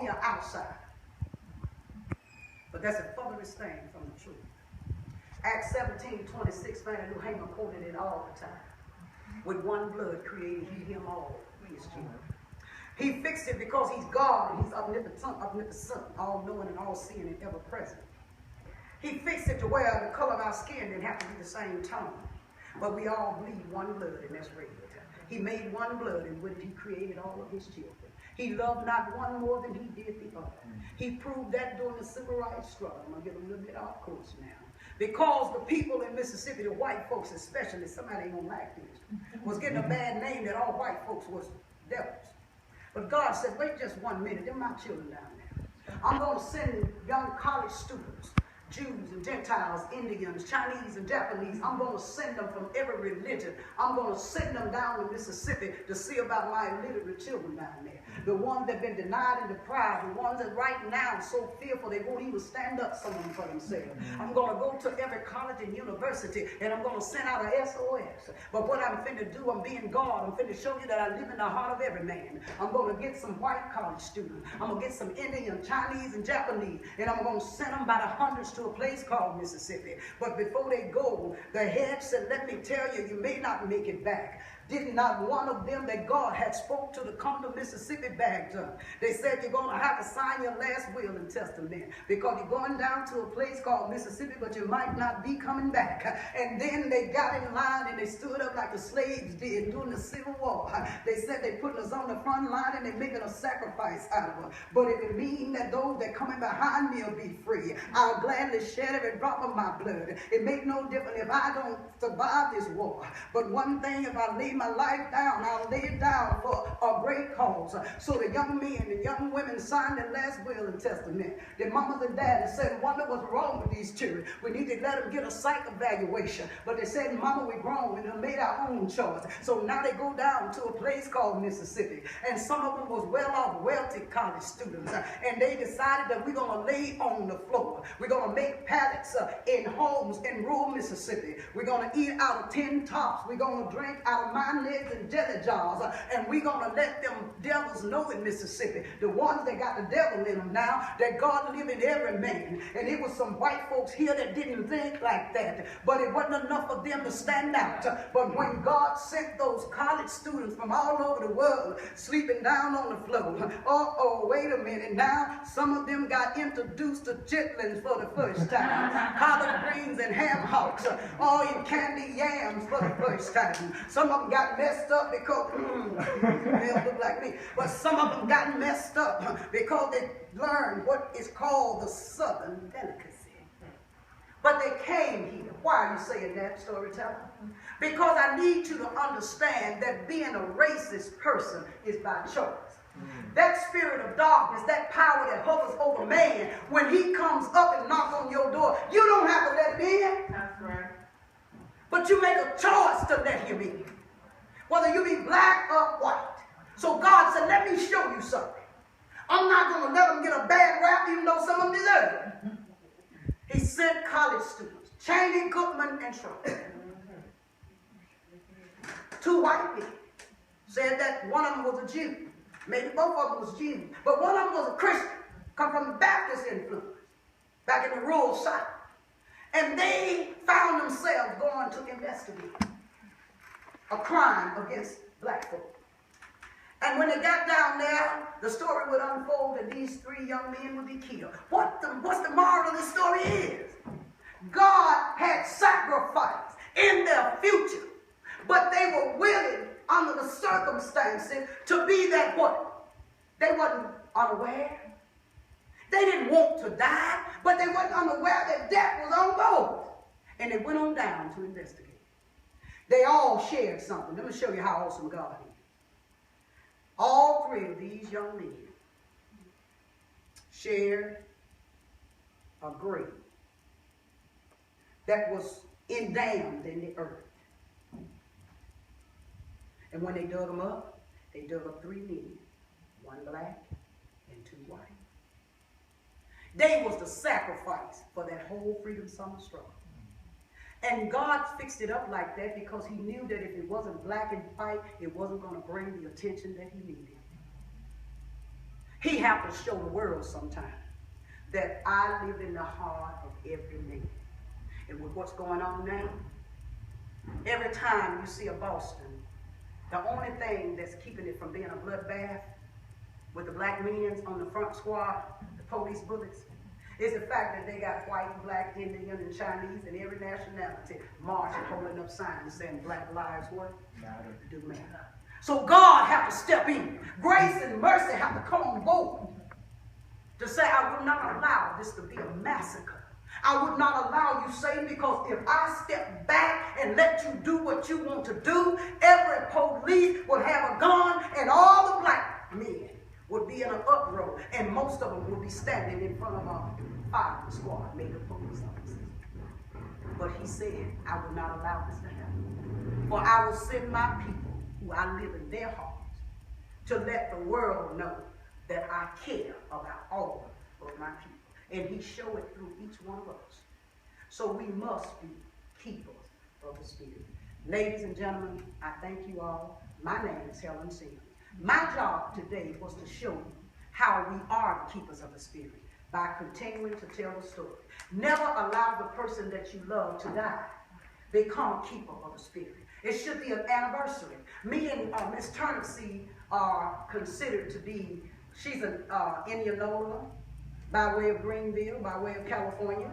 me an outsider. But that's a furthest thing from the truth. Acts 17:26, Fannie Lou Hamer quoted it all the time. With one blood created he him all, his children. He fixed it because he's God and he's omnipotent, all-knowing and all-seeing and ever-present. He fixed it to where the color of our skin didn't have to be the same tone. But we all bleed one blood, and that's red. He made one blood, and with it he created all of his children. He loved not one more than he did the other. He proved that during the civil rights struggle. I'm going to get a little bit off course now. Because the people in Mississippi, the white folks especially, somebody ain't going to like this, was getting a bad name that all white folks was devils. But God said, wait just 1 minute, they're my children down there. I'm going to send young college students, Jews and Gentiles, Indians, Chinese and Japanese. I'm going to send them from every religion. I'm going to send them down to Mississippi to see about my illiterate children down there. The ones that have been denied and deprived, the ones that right now are so fearful they won't even stand up some of them for themselves. I'm going to go to every college and university and I'm going to send out a SOS. But what I'm finna do, I'm being God. I'm finna show you that I live in the heart of every man. I'm going to get some white college students. I'm going to get some Indian, Chinese, and Japanese. And I'm going to send them by the hundreds to a place called Mississippi. But before they go, the head said, let me tell you, you may not make it back. Did not one of them that God had spoke to come to Mississippi back to? They said you're going to have to sign your last will and testament because you're going down to a place called Mississippi, but you might not be coming back. And then they got in line and they stood up like the slaves did during the Civil War. They said they're putting us on the front line and they're making a sacrifice out of us. But if it means that those that coming behind me will be free, I'll gladly shed every drop of my blood. It make no difference if I don't survive this war. But one thing, if I lay my life down, I'll lay it down for a great cause. So the young men and young women signed their last will and testament. Their mamas and daddies said, wonder what's wrong with these children. We need to let them get a psych evaluation. But they said, mama, we're grown and they made our own choice. So now they go down to a place called Mississippi. And some of them was well-off, wealthy college students. And they decided that we're going to lay on the floor. We're going to make pallets in homes in rural Mississippi. We're going to eat out of tin tops. We're going to drink out of mayonnaise and jelly jars. And we're going to let them devils know in Mississippi, the ones that got the devil in them now, that God live in every man. And it was some white folks here that didn't think like that. But it wasn't enough of them to stand out. But when God sent those college students from all over the world sleeping down on the floor, wait a minute now, some of them got introduced to chitlins for the first time, collard greens and ham hocks, and candy yams for the first time. Some of them got messed up because they don't look like me, but some of them got messed up because they learned what is called the Southern delicacy. But they came here. Why are you saying that, storyteller? Because I need you to understand that being a racist person is by choice. That spirit of darkness, that power that hovers over man, when he comes up and knocks on your door, you don't have to let him in. That's right. But you make a choice to let him in, whether you be black or white. So God said, let me show you something. I'm not going to let them get a bad rap, even though some of them deserve it. He sent college students, Cheney, Goodman, and Trump. Two white people said that one of them was a Jew. Maybe both of them was Jews. But one of them was a Christian, come from the Baptist influence, back in the rural South. And they found themselves going to investigate a crime against black folk. And when they got down there, the story would unfold that these three young men would be killed. What's the moral of the story is? God had sacrificed in their future, but they were willing under the circumstances to be that what? They wasn't unaware. They didn't want to die, but they wasn't unaware that death was on board. And they went on down to investigate. They all shared something. Let me show you how awesome God is. All three of these young men shared a grave that was endowed in the earth. And when they dug them up, they dug up three men, one black and two white. They was the sacrifice for that whole freedom summer struggle. And God fixed it up like that because he knew that if it wasn't black and white, it wasn't going to bring the attention that he needed. He have to show the world sometime that I live in the heart of every man. And with what's going on now, every time you see a Boston, the only thing that's keeping it from being a bloodbath with the black men on the front squad, the police bullets, is the fact that they got white, black, Indian, and Chinese, and every nationality marching, holding up signs saying black lives what? Do matter. So God have to step in. Grace and mercy have to come on board to say, I will not allow this to be a massacre. I would not allow you, Satan, because if I step back and let you do what you want to do, every police would have a gun and all the black men would be in an uproar, and most of them would be standing in front of a firing squad made of police officers. But he said, I will not allow this to happen. For I will send my people, who I live in their hearts, to let the world know that I care about all of my people. And he showed it through each one of us. So we must be keepers of the Spirit. Ladies and gentlemen, I thank you all. My name is Helen Sims. My job today was to show you how we are the keepers of the Spirit by continuing to tell the story. Never allow the person that you love to die. Become a keeper of the Spirit. It should be an anniversary. Me and Miss Turnipseed are considered to be, she's an Indianola, by way of Greenville, by way of California.